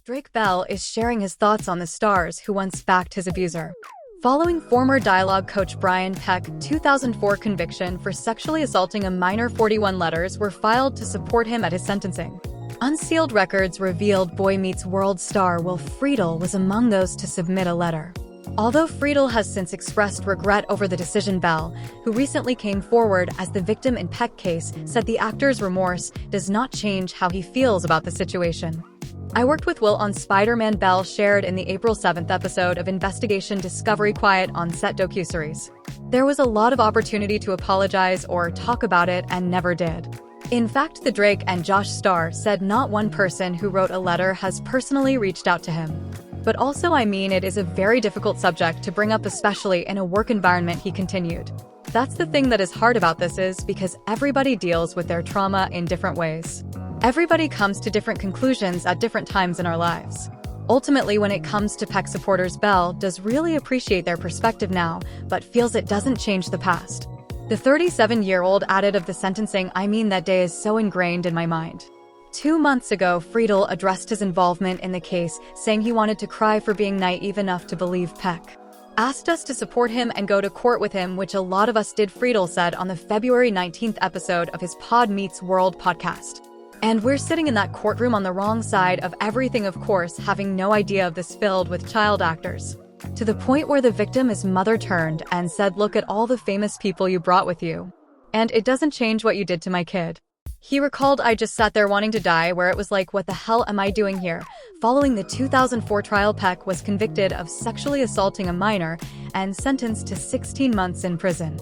Drake Bell is sharing his thoughts on the stars who once backed his abuser. Following former dialogue coach Brian Peck, 2004 conviction for sexually assaulting a minor, 41 letters were filed to support him at his sentencing. Unsealed records revealed Boy Meets World star Will Friedle was among those to submit a letter. Although Friedle has since expressed regret over the decision, Bell, who recently came forward as the victim in Peck case, said the actor's remorse does not change how he feels about the situation. "I worked with Will on Spider-Man," Bell shared in the April 7th episode of Investigation Discovery Quiet on Set docuseries. "There was a lot of opportunity to apologize or talk about it and never did." In fact, the Drake and Josh star said not one person who wrote a letter has personally reached out to him. "But also, I mean, it is a very difficult subject to bring up, especially in a work environment," he continued. "That's the thing that is hard about this, is because everybody deals with their trauma in different ways. Everybody comes to different conclusions at different times in our lives. Ultimately, when it comes to Peck supporters, Bell does really appreciate their perspective now, but feels it doesn't change the past." The 37-year-old added of the sentencing, "I mean, that day is so ingrained in my mind." 2 months ago, Friedle addressed his involvement in the case, saying he wanted to cry for being naive enough to believe Peck asked us to support him and go to court with him, which a lot of us did, Friedle said on the February 19th episode of his Pod Meets World podcast. "And we're sitting in that courtroom on the wrong side of everything, of course, having no idea of this, filled with child actors. To the point where the victim is mother turned and said, 'Look at all the famous people you brought with you. And it doesn't change what you did to my kid.' He recalled, 'I just sat there wanting to die, where it was like, what the hell am I doing here?'" Following the 2004 trial, Peck was convicted of sexually assaulting a minor and sentenced to 16 months in prison.